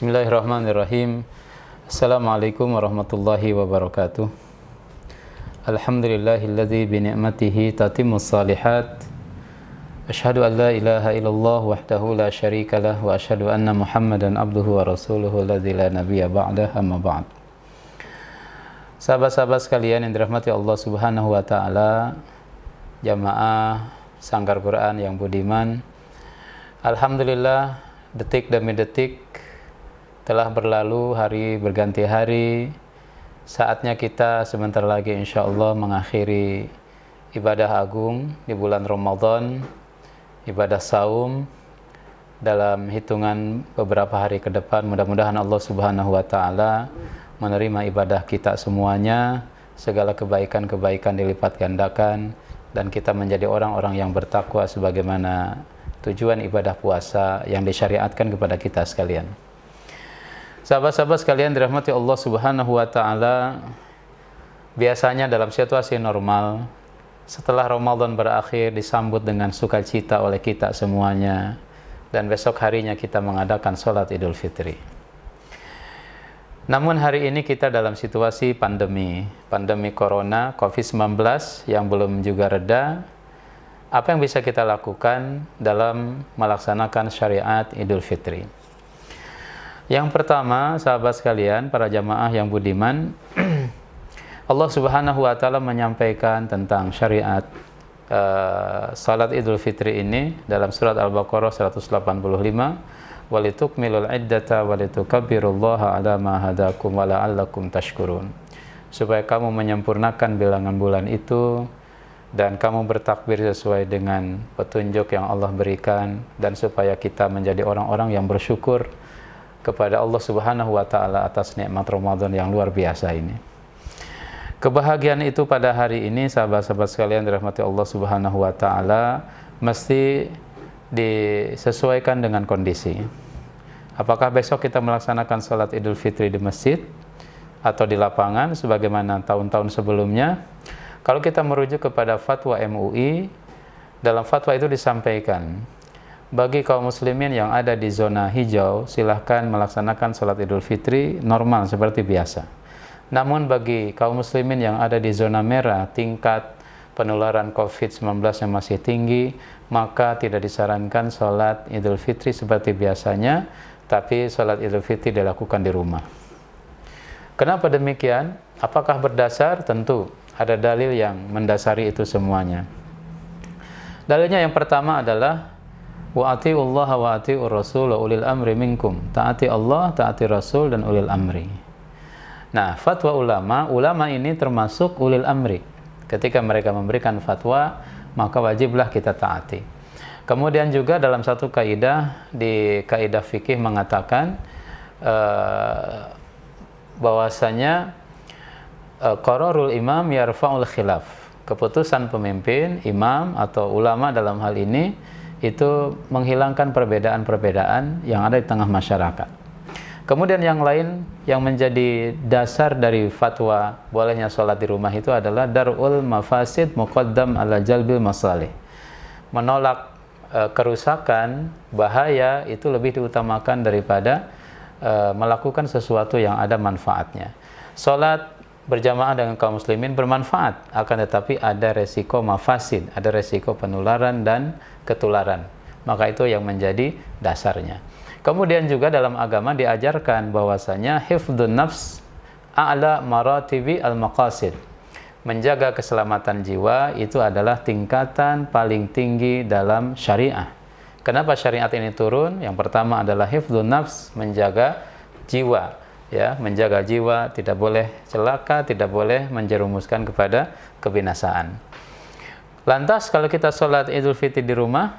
Bismillahirrahmanirrahim. Assalamualaikum warahmatullahi wabarakatuh. Alhamdulillahilladzi bi ni'matihi tatimmus shalihat. Asyhadu an la ilaha illallah wahdahu la syarikalah wa asyhadu anna Muhammadan abduhu wa rasuluhu alladzi la nabiyya ba'dah, amma ba'd. Sahabat-sahabat sekalian yang dirahmati Allah Subhanahu wa taala, jamaah Sanggar Quran yang budiman, alhamdulillah detik demi detik telah berlalu, hari berganti hari. Saatnya kita sebentar lagi insya Allah mengakhiri ibadah agung di bulan Ramadan, ibadah saum. Dalam hitungan beberapa hari ke depan, mudah-mudahan Allah Subhanahu wa ta'ala menerima ibadah kita semuanya, segala kebaikan-kebaikan dilipat gandakan, dan kita menjadi orang-orang yang bertakwa sebagaimana tujuan ibadah puasa yang disyariatkan kepada kita sekalian. Sahabat-sahabat sekalian dirahmati Allah Subhanahu wa ta'ala, biasanya dalam situasi normal setelah Ramadan berakhir disambut dengan sukacita oleh kita semuanya, dan besok harinya kita mengadakan sholat Idul Fitri. Namun hari ini kita dalam situasi pandemi Corona COVID-19 yang belum juga reda. Apa yang bisa kita lakukan dalam melaksanakan syariat Idul Fitri? Yang pertama, sahabat sekalian, para jamaah yang budiman, Allah Subhanahu wa ta'ala menyampaikan tentang syariat salat Idul Fitri ini dalam surat Al-Baqarah 185, walitukmilul iddata walitukabbirullaha ala ma hadakum wa la'allakum tashkurun, supaya kamu menyempurnakan bilangan bulan itu dan kamu bertakbir sesuai dengan petunjuk yang Allah berikan, dan supaya kita menjadi orang-orang yang bersyukur kepada Allah Subhanahu wa ta'ala atas nikmat Ramadan yang luar biasa ini. Kebahagiaan itu pada hari ini, sahabat-sahabat sekalian dirahmati Allah Subhanahu wa ta'ala, mesti disesuaikan dengan kondisi. Apakah besok kita melaksanakan salat Idul Fitri di masjid atau di lapangan sebagaimana tahun-tahun sebelumnya? Kalau kita merujuk kepada fatwa MUI, dalam fatwa itu disampaikan, bagi kaum muslimin yang ada di zona hijau, silahkan melaksanakan salat Idul Fitri normal seperti biasa. Namun bagi kaum muslimin yang ada di zona merah, tingkat penularan COVID-19 yang masih tinggi, maka tidak disarankan salat Idul Fitri seperti biasanya, tapi salat Idul Fitri dilakukan di rumah. Kenapa demikian? Apakah berdasar? Tentu ada dalil yang mendasari itu semuanya. Dalilnya yang pertama adalah wa atiullaha wa atiur rasul wa ulil amri minkum. Taati Allah, taati Rasul dan ulil amri. Nah, fatwa ulama ini termasuk ulil amri. Ketika mereka memberikan fatwa, maka wajiblah kita taati. Kemudian juga dalam satu kaidah di kaidah fikih mengatakan bahwasanya qararul imam yarfa'ul khilaf. Keputusan pemimpin, imam atau ulama dalam hal ini itu menghilangkan perbedaan-perbedaan yang ada di tengah masyarakat. Kemudian yang lain yang menjadi dasar dari fatwa bolehnya sholat di rumah itu adalah dar'ul mafasid muqaddam ala jalbil masalih. Menolak kerusakan, bahaya itu lebih diutamakan daripada melakukan sesuatu yang ada manfaatnya. Sholat berjamaah dengan kaum muslimin bermanfaat, akan tetapi ada resiko mafasid, ada resiko penularan dan ketularan. Maka itu yang menjadi dasarnya. Kemudian juga dalam agama diajarkan bahwasanya hifdzun nafs a'la maratibi al-maqasid. Menjaga keselamatan jiwa itu adalah tingkatan paling tinggi dalam syariah. Kenapa syariat ini turun? Yang pertama adalah hifdzun nafs, menjaga jiwa. Ya, menjaga jiwa, tidak boleh celaka, tidak boleh menjerumuskan kepada kebinasaan. Lantas kalau kita sholat Idul Fitri di rumah,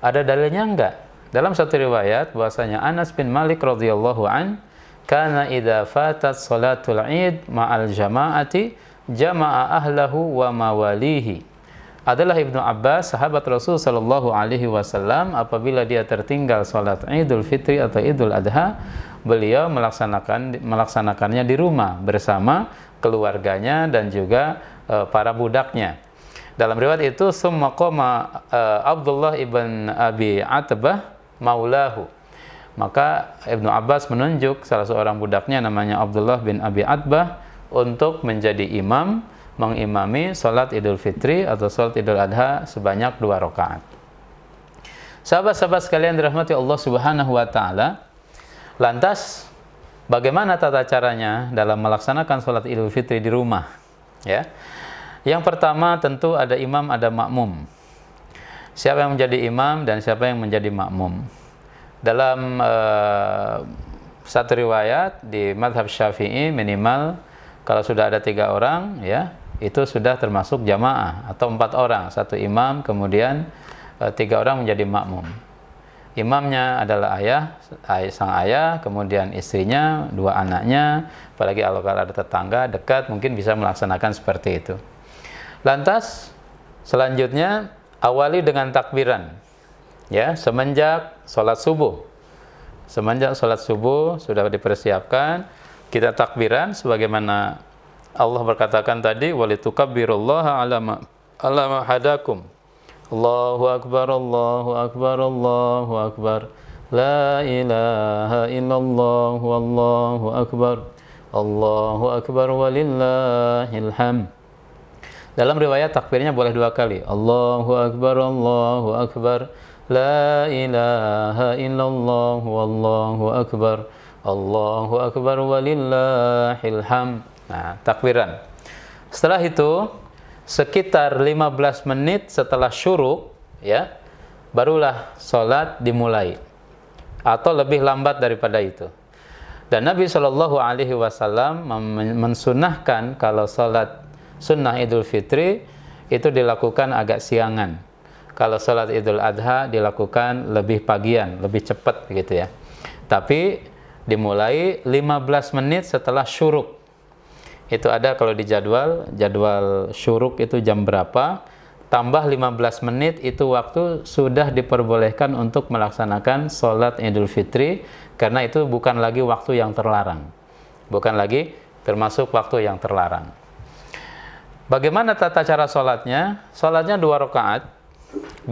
ada dalilnya enggak? Dalam satu riwayat bahwasanya Anas bin Malik radhiyallahu an, kana idza fatat sholatul Id ma'al jama'ati jama'a ahlahu wa mawalihi. Adalah Ibnu Abbas, sahabat Rasul sallallahu alaihi wasallam, apabila dia tertinggal sholat Idul Fitri atau Idul Adha, beliau melaksanakannya di rumah bersama keluarganya dan juga para budaknya. Dalam riwayat itu, summa qama Abdullah ibn Abi Atbah maulahu. Maka Ibnu Abbas menunjuk salah seorang budaknya namanya Abdullah bin Abi Atbah untuk menjadi imam, mengimami salat Idul Fitri atau salat Idul Adha sebanyak 2 rakaat. Sahabat-sahabat sekalian dirahmati Allah Subhanahu wa taala, lantas bagaimana tata caranya dalam melaksanakan salat Idul Fitri di rumah? Ya. Yang pertama tentu ada imam, ada makmum. Siapa yang menjadi imam dan siapa yang menjadi makmum? Dalam satu riwayat di mazhab Syafi'i minimal kalau sudah ada 3 orang, ya, itu sudah termasuk jamaah, atau 4 orang, 1 imam, kemudian 3 orang menjadi makmum. Imamnya adalah sang ayah, kemudian istrinya, 2 anaknya, apalagi kalau ada tetangga dekat mungkin bisa melaksanakan seperti itu. Lantas selanjutnya awali dengan takbiran. Ya, semenjak sholat subuh. Semenjak sholat subuh sudah dipersiapkan, kita takbiran sebagaimana Allah berkatakan tadi, walitukabbirullaha ala ma hadakum. Allahu akbar, Allahu akbar, Allahu akbar. La ilaha illallah, wallahu akbar. Allahu akbar walillahil hamd. Dalam riwayat takbirnya boleh 2 kali. Allahu akbar, Allahu akbar. La ilaha illallah, wallahu akbar. Allahu akbar walillahil hamd. Nah, takbiran. Setelah itu sekitar 15 menit setelah syuruk, ya, barulah sholat dimulai, atau lebih lambat daripada itu. Dan Nabi Shallallahu Alaihi Wasallam mensunahkan kalau sholat sunnah Idul Fitri itu dilakukan agak siangan. Kalau sholat Idul Adha dilakukan lebih pagian, lebih cepat gitu ya. Tapi dimulai 15 menit setelah syuruk. Itu ada kalau di jadwal syuruk itu jam berapa, tambah 15 menit itu waktu sudah diperbolehkan untuk melaksanakan sholat Idul Fitri, karena itu bukan lagi waktu yang terlarang. Bukan lagi termasuk waktu yang terlarang. Bagaimana tata cara sholatnya? Sholatnya 2 rakaat.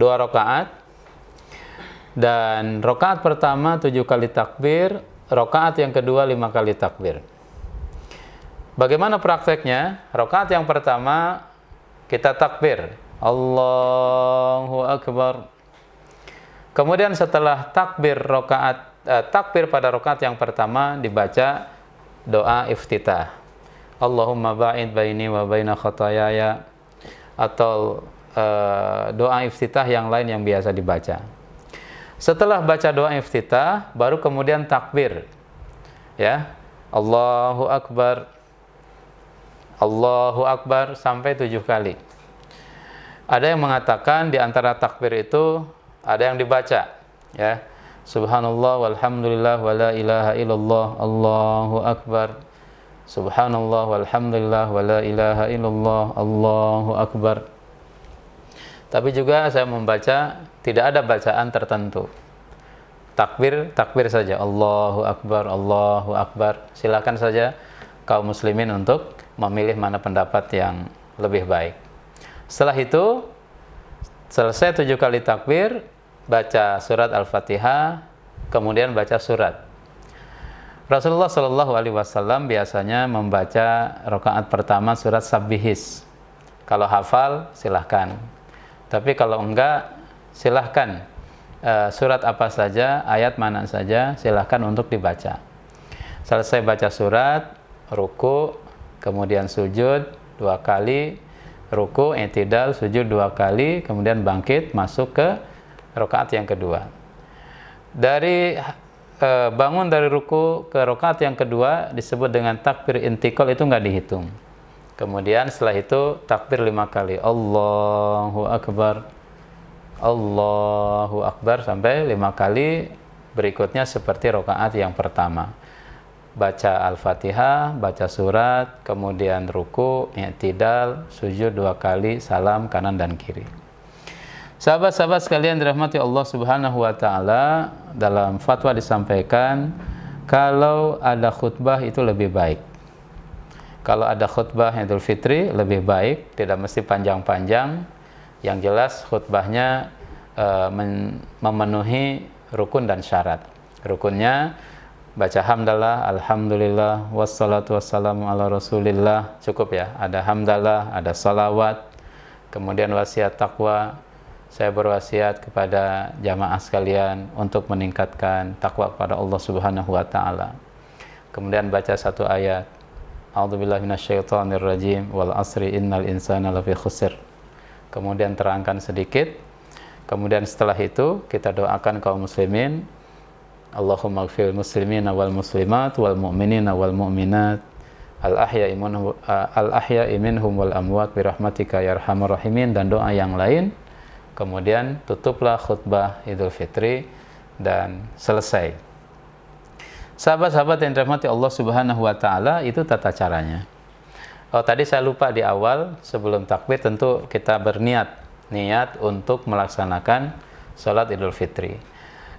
2 rakaat. Dan rakaat pertama 7 kali takbir, rakaat yang kedua 5 kali takbir. Bagaimana prakteknya? Rakaat yang pertama kita takbir, Allahu akbar. Kemudian setelah takbir pada rakaat yang pertama dibaca doa iftitah. Allahumma ba'id baini wa baina khatayaya, atau doa iftitah yang lain yang biasa dibaca. Setelah baca doa iftitah baru kemudian takbir. Ya. Allahu akbar. Allahu akbar sampai 7 kali. Ada yang mengatakan di antara takbir itu ada yang dibaca, ya. Subhanallah walhamdulillah wala ilaha illallah, Allahu akbar. Subhanallah walhamdulillah wala ilaha illallah, Allahu akbar. Tapi juga saya membaca tidak ada bacaan tertentu. Takbir saja, Allahu akbar, Allahu akbar. Silakan saja kaum muslimin untuk memilih mana pendapat yang lebih baik. Setelah itu selesai 7 kali takbir, baca surat Al-Fatihah, kemudian baca surat. Rasulullah Shallallahu Alaihi Wasallam biasanya membaca rakaat pertama surat Sabbihis. Kalau hafal silahkan, tapi kalau enggak silahkan surat apa saja, ayat mana saja silahkan untuk dibaca. Selesai baca surat, ruku, kemudian sujud 2 kali, ruku, i'tidal, sujud 2 kali, kemudian bangkit masuk ke rakaat yang kedua. Dari bangun dari ruku ke rakaat yang kedua disebut dengan takbir intikal, itu nggak dihitung. Kemudian setelah itu takbir 5 kali, Allahu akbar, Allahu akbar sampai 5 kali. Berikutnya seperti rakaat yang pertama. Baca Al-Fatihah, baca surat, kemudian ruku, i'tidal, sujud 2 kali, salam kanan dan kiri. Sahabat-sahabat sekalian dirahmati Allah Subhanahu wa taala, dalam fatwa disampaikan kalau ada khutbah itu lebih baik. Kalau ada khutbah Idul Fitri lebih baik, tidak mesti panjang-panjang. Yang jelas khutbahnya memenuhi rukun dan syarat. Rukunnya baca hamdalah, alhamdulillah, wassalatu wassalamu ala rasulillah. Cukup ya, ada hamdalah, ada salawat. Kemudian wasiat takwa, saya berwasiat kepada jamaah sekalian untuk meningkatkan takwa kepada Allah Subhanahu wa taala. Kemudian baca satu ayat, a'udzubillahi minasyaitonirrajim, wal asri innal insana lafi khusr. Kemudian terangkan sedikit. Kemudian setelah itu kita doakan kaum muslimin, Allahumma ighfir muslimina wal muslimat wal mu'minina wal mu'minat al-ahya'i minhum wal amwat bi rahmatika ya arhamar rahimin, dan doa yang lain. Kemudian tutuplah khutbah Idul Fitri dan selesai. Sahabat-sahabat yang dirahmati Allah Subhanahu wa taala, itu tata caranya. Oh, tadi saya lupa di awal sebelum takbir, tentu kita berniat untuk melaksanakan salat Idul Fitri.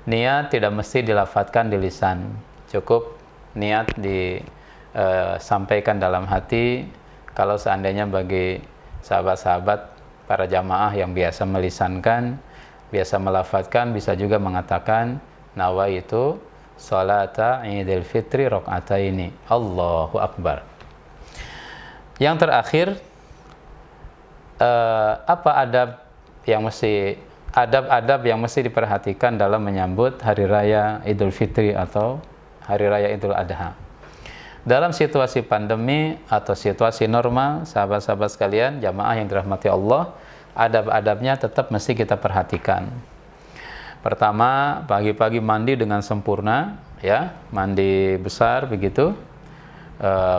Niat tidak mesti dilafadzkan di lisan, cukup niat disampaikan dalam hati. Kalau seandainya bagi sahabat-sahabat para jamaah yang biasa melisankan, biasa melafadzkan, bisa juga mengatakan nawaitu sholata Idul Fitri rakaataini, Allahu Akbar. Yang terakhir, apa adab-adab yang mesti diperhatikan dalam menyambut hari raya Idul Fitri atau hari raya Idul Adha. Dalam situasi pandemi atau situasi normal, sahabat-sahabat sekalian, jamaah yang dirahmati Allah, adab-adabnya tetap mesti kita perhatikan. Pertama, pagi-pagi mandi dengan sempurna, ya, mandi besar begitu,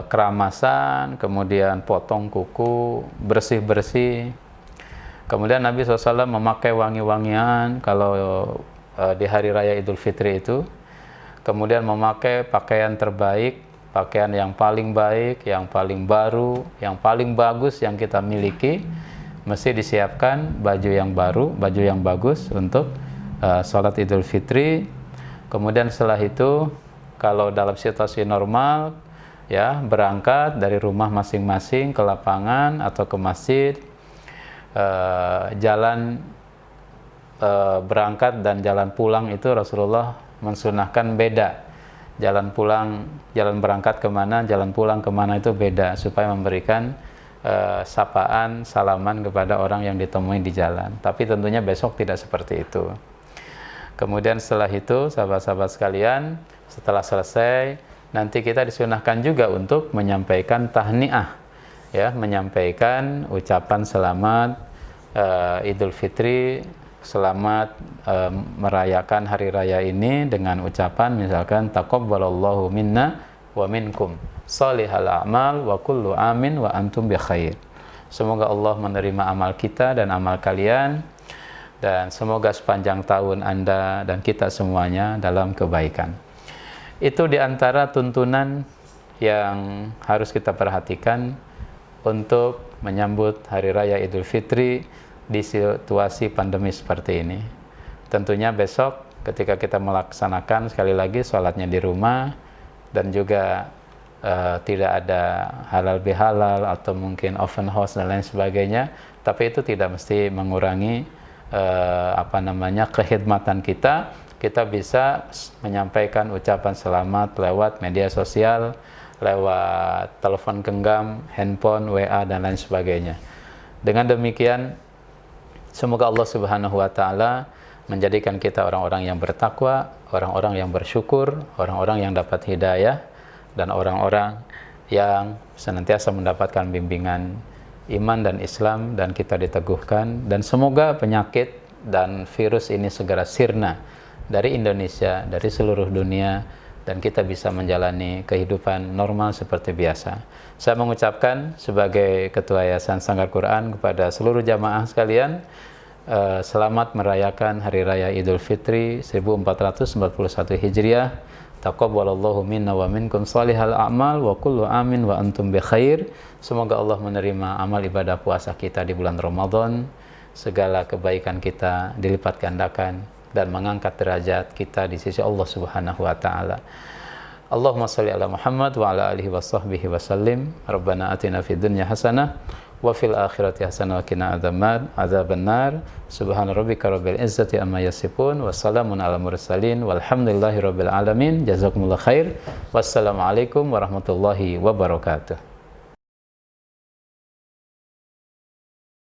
keramasan, kemudian potong kuku, bersih-bersih. Kemudian Nabi SAW memakai wangi-wangian kalau di hari raya Idul Fitri itu. Kemudian memakai pakaian terbaik, pakaian yang paling baik, yang paling baru, yang paling bagus yang kita miliki. Mesti disiapkan baju yang baru, baju yang bagus untuk sholat Idul Fitri. Kemudian setelah itu, kalau dalam situasi normal, ya, berangkat dari rumah masing-masing ke lapangan atau ke masjid. Jalan berangkat dan jalan pulang itu Rasulullah mensunahkan beda. Jalan pulang, jalan berangkat kemana, jalan pulang kemana itu beda, supaya memberikan sapaan, salaman kepada orang yang ditemui di jalan. Tapi tentunya besok tidak seperti itu. Kemudian setelah itu, sahabat-sahabat sekalian, setelah selesai, nanti kita disunahkan juga untuk menyampaikan tahniah, ya, menyampaikan ucapan selamat Idul Fitri, selamat merayakan hari raya ini dengan ucapan misalkan taqabbalallahu minna wa minkum shalihal a'mal wa kullu amin wa antum bi khair. Semoga Allah menerima amal kita dan amal kalian, dan semoga sepanjang tahun Anda dan kita semuanya dalam kebaikan. Itu diantara tuntunan yang harus kita perhatikan untuk menyambut Hari Raya Idul Fitri di situasi pandemi seperti ini. Tentunya besok ketika kita melaksanakan sekali lagi sholatnya di rumah, dan juga tidak ada halal bihalal atau mungkin open house dan lain sebagainya, tapi itu tidak mesti mengurangi kekhidmatan kita. Kita bisa menyampaikan ucapan selamat lewat media sosial, lewat telepon genggam, handphone, WA, dan lain sebagainya. Dengan demikian, semoga Allah Subhanahu wa taala menjadikan kita orang-orang yang bertakwa, orang-orang yang bersyukur, orang-orang yang dapat hidayah, dan orang-orang yang senantiasa mendapatkan bimbingan iman dan Islam, dan kita diteguhkan, dan semoga penyakit dan virus ini segera sirna dari Indonesia, dari seluruh dunia, dan kita bisa menjalani kehidupan normal seperti biasa. Saya mengucapkan sebagai Ketua Yayasan Sanggar Quran kepada seluruh jamaah sekalian, selamat merayakan Hari Raya Idul Fitri 1441 Hijriah. Taqabbalallahu minna wa minkum shalihal a'mal wa kullu amin wa antum bi khair. Semoga Allah menerima amal ibadah puasa kita di bulan Ramadan. Segala kebaikan kita dilipat gandakan dan mengangkat derajat kita di sisi Allah Subhanahu wa taala. Allahumma shalli ala Muhammad wa ala alihi wa sahbihi wa sallim. Rabbana atina fid dunya hasanah wa fil akhirati hasanah wa qina adzabannar. Subhana rabbika rabbil izzati amma yasifun wa salamun alal mursalin walhamdulillahi rabbil alamin. Jazakumullah khair. Wassalamualaikum warahmatullahi wabarakatuh.